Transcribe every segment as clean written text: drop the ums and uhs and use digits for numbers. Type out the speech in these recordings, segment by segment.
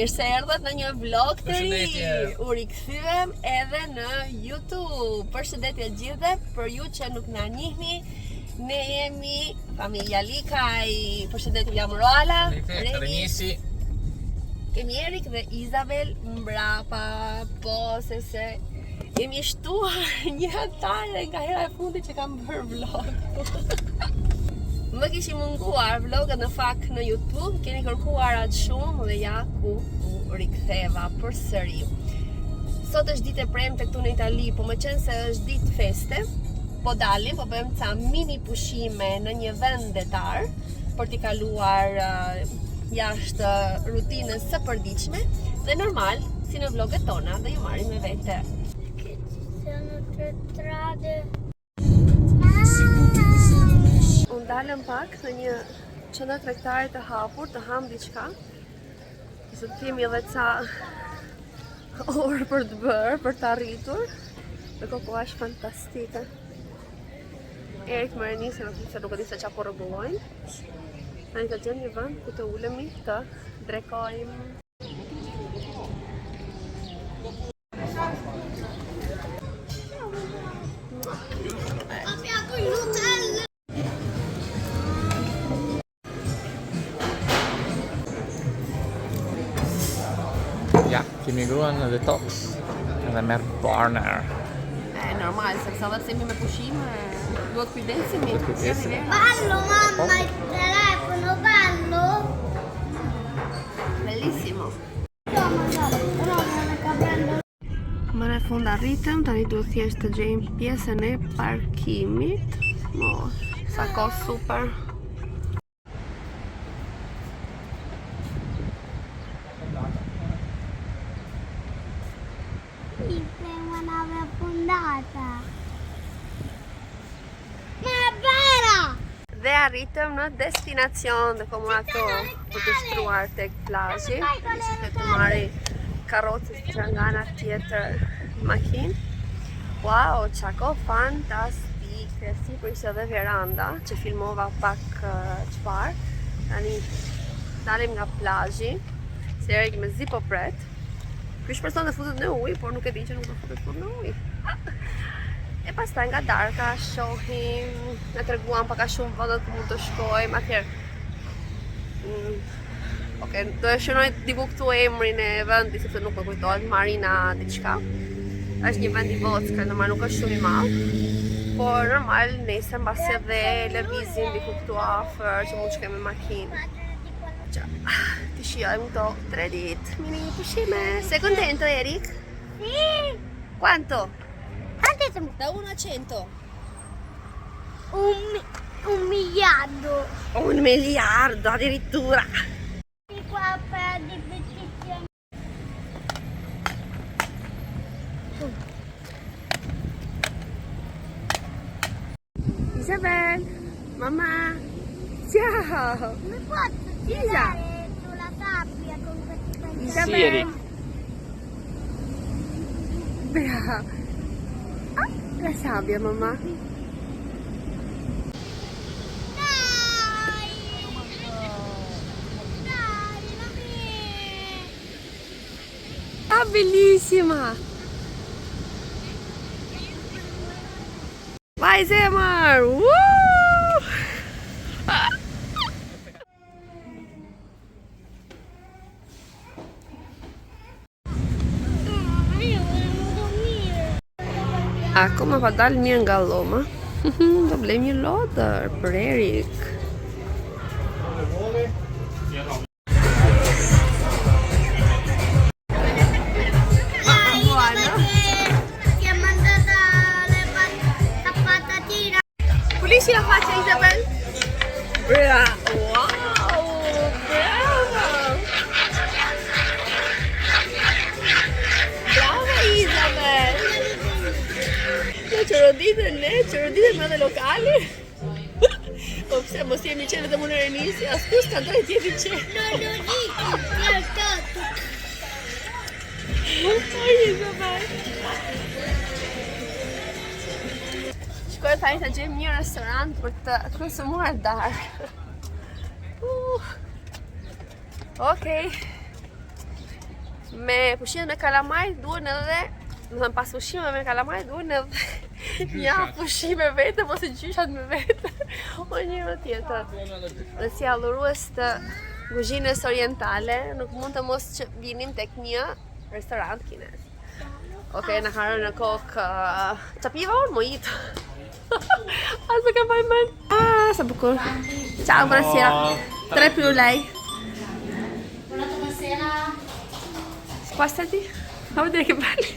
mirë se erdhët në një vlog të ri. U rikthyem edhe në YouTube. Përshëndetje gjithëve, për ju që nuk na njihni, ne jemi familja Likaj. Përshëndetje, jam Roala, Renisi. Kemi Erik dhe Izabel mbrapa, po se jemi shtuar një atare nga hera e fundit që kam bërë vlog. Më kishim munguar vlogat në fakt në YouTube, keni kërkuar atë shumë dhe ja ku u riktheva përsëri. Sot është ditë e premte këtu në Itali, po më qenë se është ditë feste, po dalim, po bëjmë ca mini pushime në një vend detar për t'i kaluar jashtë rutinës së përditshme dhe normal, si në vloget tona, dhe ju marrim me vete. Unë dalëm pak në një qendër tregtare të hapur, të ham diçka. Se të kemi edhe ca orë për të bërë, për të arritur. Dhe kokoa është fantastike. Erik më Renisi se nuk e di se qa po rregullojnë. Tani të gjem një vend ku të ulemi të drekojmë. Ja, kemi gruan në detox edhe merr partner. Normal, sepse edhe pse jemi me pushim, duhet kujdesemi. Ballo mamma, il telefono, ballo. Bellissimo. Më në fund arritëm, tani duhet thjesht të gjejmë pjesën e parkimit. Sa kohë super. Prima nave affondata. Ma vera! Dhe arritëm në destinacion dhe komo ato për të shtruar tek plazhi. Nisëm të marri karrocës që nga ana tjetër makinë. Wow, çako fantastike! Sipër ishte edhe veranda që filmova pak çfarë. Tani dalim nga plazhi. Se Erik me zi po pret. Ky shpreson të futet në ujë, por nuk e di që nuk do futet kur në ujë. E pastaj nga darka shohim, na treguan pak a shumë vendet ku mund të shkojmë. Atëherë Okej, do e shënoj diku këtu emrin e vendit sepse nuk më kujtohet, Marina diçka. Është një vend i Vockë, normal nuk është shumë i madh. Por normal nesër mbasi edhe lëvizim diku këtu afër që mund të shkojmë me makinë. Ti shijojmë këto 3 ditë mini pushime. Sei contento, Eric? Sì! Quanto? Quanto siamo? Da 1 a 100. Un miliardo. 1 miliardo addirittura. Di qua per di petizioni. Isabel, mamma, ciao. Mi posso tirare sulla sabbia con questi pantaloni? Isabel. Brava. La sabbia, mamma. Dai! Dai, la mia! Ah, bellissima. Vai, Zemar. Woo! Io volevo dormire. Ako më pa dalë mirë nga Loma. Do blejmë një lodër për Erik. Ti ha mandato la patatina. Pulisci la faccia, Isabel. Brava. Wow, brava. Brava, Isabel. Çoroditë me dhe lokali. Po pse mos jemi qenë vetëm unë Renisi, askush ka drejt jemi qenë. Non lo dico, piantato. Oj, Isabel. Shkoj tani të gjejmë një restorant për të konsumuar darkë. Okej. Me pushimet me kalamaj duhen edhe, do thënë pas pushimeve me kalamaj duhen edhe ja pushime vete, ose gjyshat me vete, o njëro tjetër. Dhe si allurues të kuzhinës orientale, nuk mund të mos që vinim tek një restorant kinez. Okej, në harën në kokë, qa piva unë? Mojito. As nuk e mbaj mend. Sa bukur. Ciao, buonasera. 3 più lei. Spostati. A vedere che belli.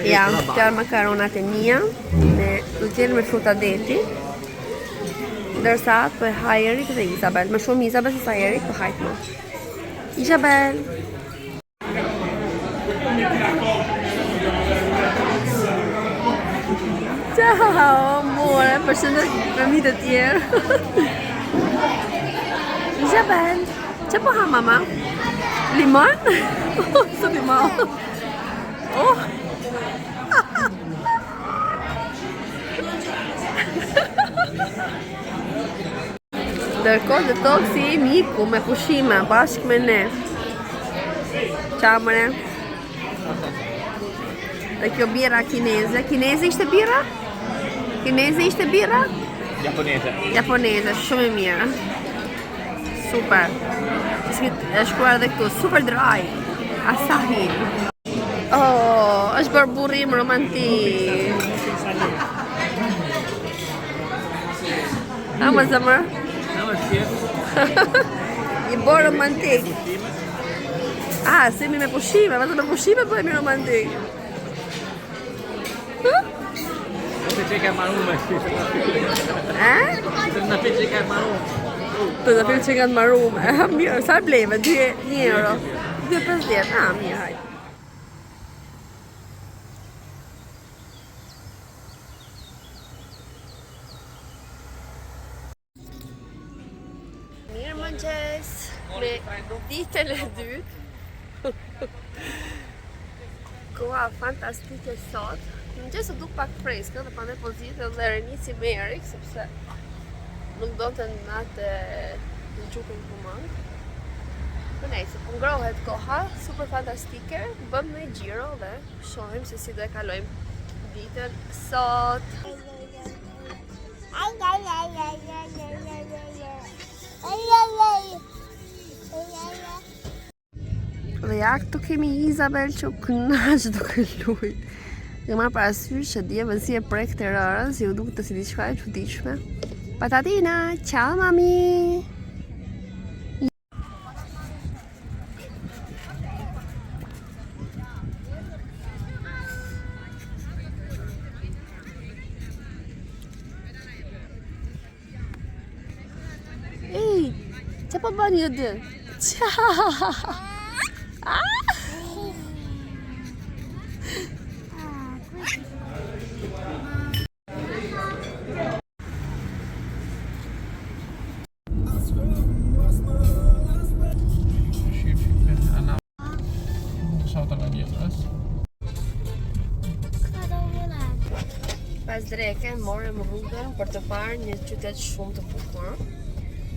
Ja, këto makaronat e mia me utjel me fruta deti. Ndërsa atë për Hajerit dhe Isabel. Më shumë Isabel se sa Hajerit, për hajt më. Isabel! Ciao, amore, përshëndet me mi të tjerë. Isabel, që po ha mama? Limon? Së limon. Oh! Ndërkohë të tokë si miku me pushime bashkë me ne. Ciao mëre. Dhe kjo bira kineze. Kineze ishte bira? Kineze ishte bira? Japoneze. Japoneze, shumë e mirë. Super. E shkruar edhe këtu, super dry. Asahi. Oh, është bërë burrim romantik. A më zëmër? I bërë romantik. Semi me pushime, vetëm me pushime bëhemi romantik. Se që ka marume. Se në fi që ka marume. Të në fi që ka marume. Mirë, sa bleve? 2 euro. 2,50. Mirë, hajtë. Mëngjes me ditën e dytë. Koha fantastike sot. Mëngjes u duk pak freskë dhe pandej po zgjidhem dhe renisi me Erik sepse nuk donte natë të gjuken kumang. Po nejse, po ngrohet koha, super fantastike. Bëm një xhiro dhe shohim se si do e kalojmë ditën sot. Dhe ja këtu kemi Isabel që kënaq duke lujt. Dhe marrë parasysh që djevën si e prek të rërën, si u duke të si diçka e çuditshme. Patatina, ciao mami! Ej, që po bën ju dy? Ciao! Pas dreke, morëm rrugën për të parë një qytet shumë të bukur,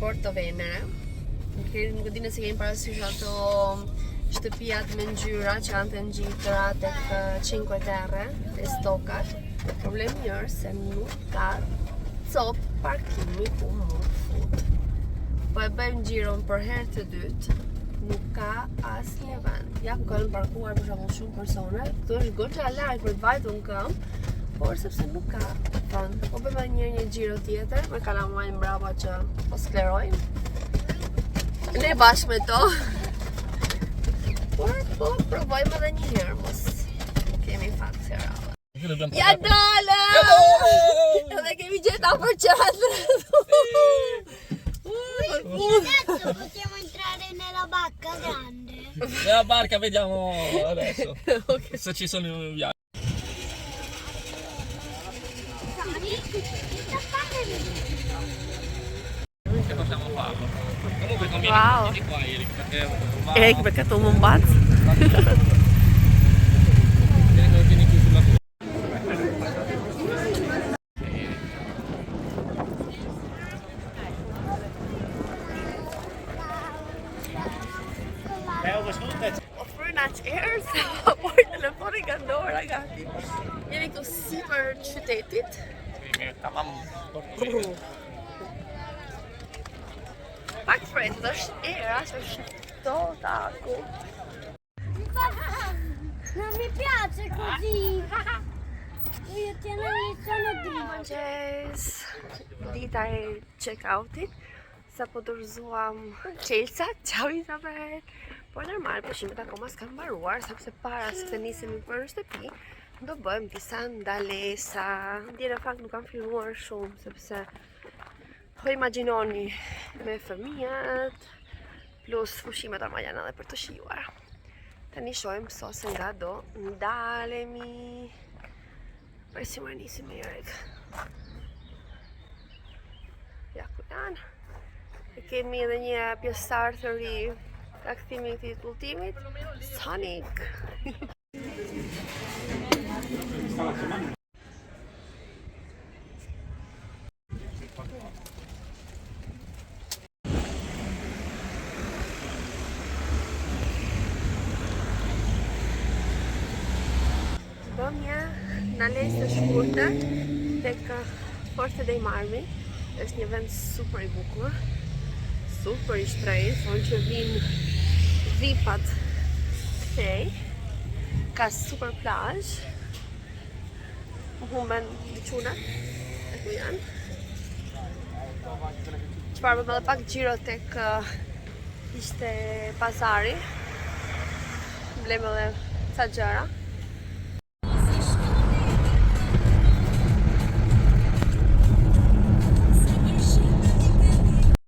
Porto Venere. Nuk e di nëse kemi parasysh ato shtëpijat me ngjyra që janë të ngjitra tek Cinque Terre e Stokat. Problemi është se nuk ka cop parkimi ku mund fut. Po e bëjmë xhiron për herë të dytë. Nuk ka asnjë vend. Ja ku kanë parkuar për shembull shumë persone. Këtu është goxha larg për të vajtur në këmbë. Por sepse nuk ka vend. Po bëjmë një xhiro tjetër me kalamajnë mbrapa që po sklerojnë. Ne bashkë me to. Por po provojmë edhe një herë mos kemi fat se rrallë. Ja dole! Edhe kemi gjeta për qatërët. Possiamo entrare nella barca grande. Nella barca vediamo adesso. Okay. Se ci sono i viaggi. Che non possiamo farlo. Comunque conviene Wow. che vieni qua Eric, perché va... Eric perché tu un bazzo. Vieni qui sulla tua. Offer not air, sa por telefonin nga dorë, gati. Jemi këtu sipër qytetit. Tamam. Pak fresh, është era, është tot aku. Non mi piace così. Io te ne sono di. Mëngjes, dita e check-outit. Sa po dorëzuam Chelsea, ciao Isabel. Po normal, pushimet akoma s'kan mbaruar, sepse para se të nisemi për shtëpi, do bëjmë disa ndalesa. Dje në fakt nuk kam filmuar shumë, sepse po imagjinoni me fëmijët, plus pushimet orma janë edhe për të shijuar. Tani shohim sot se nga do ndalemi. Presim e nisim me Erik. Ja ku janë. E kemi edhe një pjesëtar të ri ka kthimi i këtij udhëtimit, Sonic. Bëm një ndalesë të shkurtër tek Forte dei Marmi. Është një vend super i bukur, super i shtrenjtë, thonë që vinë dhipat kthej, ka super plazh, humben diçunat, e ku janë. Çfarë bëm edhe pak xhiro tek ishte pazari, blem edhe ca gjëra.